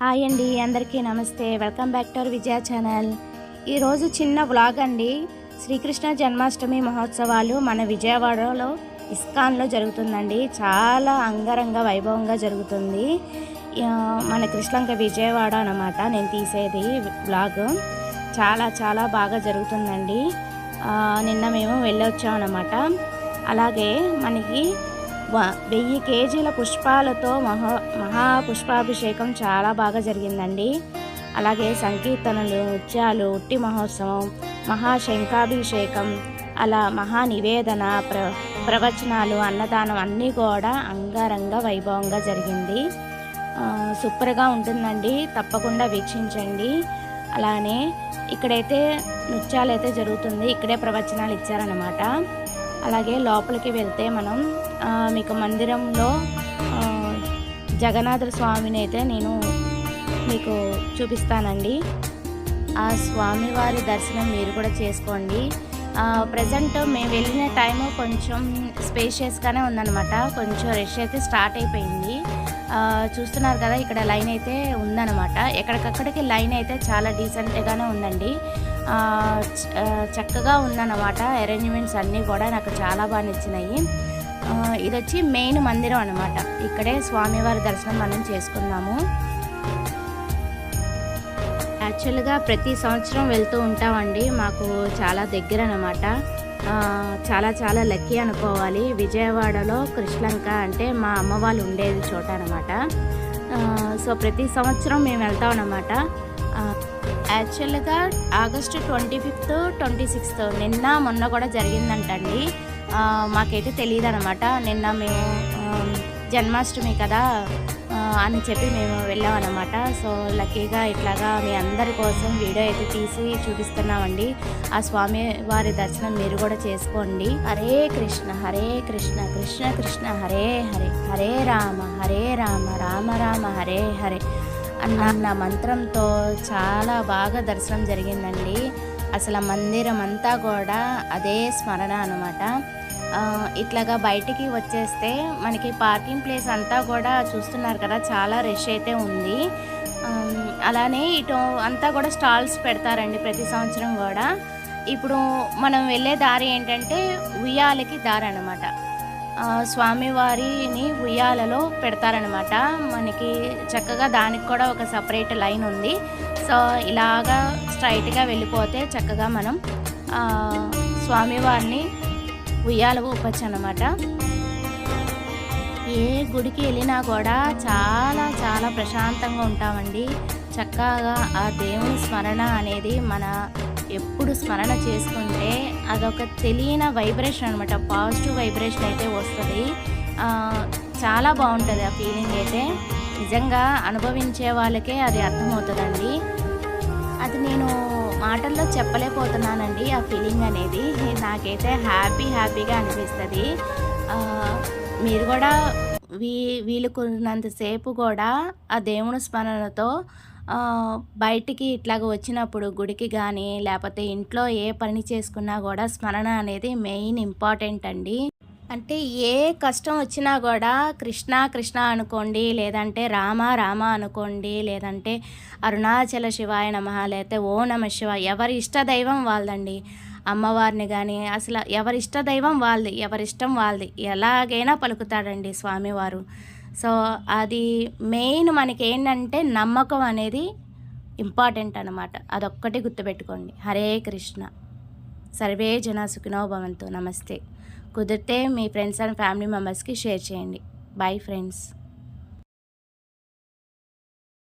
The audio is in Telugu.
హాయ్ అండి, అందరికీ నమస్తే. Welcome back to our Vijaya channel. ఈరోజు చిన్న వ్లాగ్ అండి. శ్రీకృష్ణ జన్మాష్టమి మహోత్సవాలు మన విజయవాడలో ఇస్కాన్లో జరుగుతుందండి. చాలా అంగరంగ వైభవంగా జరుగుతుంది. మన కృష్ణంక విజయవాడ అన్నమాట నేను తీసేది వ్లాగ్. చాలా చాలా బాగా జరుగుతుందండి. నిన్న మేము వెళ్ళొచ్చామన్నమాట. అలాగే మనకి 1000 కేజీల పుష్పాలతో మహాపుష్పాభిషేకం చాలా బాగా జరిగిందండి. అలాగే సంకీర్తనలు, నృత్యాలు, ఉట్టి మహోత్సవం, మహాశంఖాభిషేకం, అలా మహానివేదన, ప్రవచనాలు, అన్నదానం అన్నీ కూడా అంగరంగ వైభవంగా జరిగింది. సూపర్గా ఉంటుందండి, తప్పకుండా వీక్షించండి. అలానే ఇక్కడైతే నృత్యాలు అయితే జరుగుతుంది, ఇక్కడే ప్రవచనాలు ఇచ్చారన్నమాట. అలాగే లోపలికి వెళ్తే మనం మీకు మందిరంలో జగన్నాథ స్వామిని అయితే నేను మీకు చూపిస్తానండి. ఆ స్వామివారి దర్శనం మీరు కూడా చేసుకోండి. ప్రజెంట్ మేము వెళ్ళిన టైము కొంచెం స్పేషియస్గానే ఉందన్నమాట. కొంచెం రష్ అయితే స్టార్ట్ అయిపోయింది. చూస్తున్నారు కదా, ఇక్కడ లైన్ అయితే ఉందన్నమాట. ఎక్కడికక్కడికి లైన్ అయితే చాలా డీసెంట్గానే ఉందండి. చక్కగా ఉందన్నమాట. అరేంజ్మెంట్స్ అన్నీ కూడా నాకు చాలా బాగా నచ్చినాయి. ఇది వచ్చి మెయిన్ మందిరం అన్నమాట. ఇక్కడే స్వామివారి దర్శనం మనం చేసుకున్నాము. యాక్చువల్గా ప్రతి సంవత్సరం వెళ్తూ ఉంటామండి. మాకు చాలా దగ్గర అన్నమాట. చాలా చాలా లక్కీ అనుకోవాలి. విజయవాడలో కృష్ణంక అంటే మా అమ్మ వాళ్ళు ఉండేది చోట అనమాట. సో ప్రతి సంవత్సరం మేము వెళ్తాం అన్నమాట. యాక్చువల్గా ఆగస్టు 25th, 26th నిన్న మొన్న కూడా జరిగిందంటండి. మాకైతే తెలియదు అనమాట. నిన్న మేము జన్మాష్టమి కదా అని చెప్పి మేము వెళ్ళామన్నమాట. సో లక్కీగా ఇట్లాగా మీ అందరి కోసం వీడియో అయితే తీసి చూపిస్తున్నామండి. ఆ స్వామి వారి దర్శనం మీరు కూడా చేసుకోండి. హరే కృష్ణ కృష్ణ కృష్ణ హరే హరే, హరే రామ రామ రామ హరే హరే అన్న మంత్రంతో చాలా బాగా దర్శనం జరిగిందండి. అసలు మందిరం అంతా కూడా అదే స్మరణ అనమాట. ఇట్లాగా బయటికి వచ్చేస్తే మనకి పార్కింగ్ ప్లేస్ అంతా కూడా చూస్తున్నారు కదా, చాలా రష్ అయితే ఉంది. అలానే ఇటు అంతా కూడా స్టాల్స్ పెడతారండి ప్రతి సంవత్సరం కూడా. ఇప్పుడు మనం వెళ్ళే దారి ఏంటంటే ఉయ్యాలకి దారి అనమాట. స్వామివారిని ఉయ్యాలలో పెడతారనమాట. మనకి చక్కగా దానికి కూడా ఒక సపరేట్ లైన్ ఉంది. సో ఇలాగా స్ట్రైట్గా వెళ్ళిపోతే చక్కగా మనం స్వామివారిని ఉయ్యాల ఊపచ్చు అనమాట. ఏ గుడికి వెళ్ళినా కూడా చాలా చాలా ప్రశాంతంగా ఉంటామండి. చక్కగా ఆ దేవుని స్మరణ అనేది మన ఎప్పుడు స్మరణ చేసుకుంటే అదొక తెలియని వైబ్రేషన్ అనమాట. పాజిటివ్ వైబ్రేషన్ అయితే వస్తుంది. చాలా బాగుంటుంది ఆ ఫీలింగ్ అయితే. నిజంగా అనుభవించే వాళ్ళకే అది అర్థమవుతుందండి. అది నేను మాటల్లో చెప్పలేకపోతున్నానండి. ఆ ఫీలింగ్ అనేది నాకైతే హ్యాపీగా అనిపిస్తుంది. మీరు కూడా వీలుకున్నంతసేపు కూడా ఆ దేవుని స్మరణతో బయటికి ఇట్లాగ వచ్చినప్పుడు గుడికి కానీ లేకపోతే ఇంట్లో ఏ పని చేసుకున్నా కూడా స్మరణ అనేది మెయిన్ ఇంపార్టెంట్ అండి. అంటే ఏ కష్టం వచ్చినా కూడా కృష్ణ కృష్ణ అనుకోండి, లేదంటే రామ రామ అనుకోండి, లేదంటే అరుణాచల శివాయ నమః, లేకపోతే ఓ నమ శివాయ. ఎవరి ఇష్ట దైవం వాళ్ళదండి. అమ్మవారిని కానీ అసలు ఎవరి ఇష్ట దైవం వాళ్ళది, ఎవరిష్టం వాళ్ళది. ఎలాగైనా పలుకుతాడండి స్వామివారు. సో అది మెయిన్ మనకి ఏంటంటే నమ్మకం అనేది ఇంపార్టెంట్ అనమాట. అదొక్కటి గుర్తుపెట్టుకోండి. హరే కృష్ణ. సర్వే జన సుఖినో భవంతు. నమస్తే. కుదిరితే మీ ఫ్రెండ్స్ అండ్ ఫ్యామిలీ మెంబర్స్కి షేర్ చేయండి. Bye friends.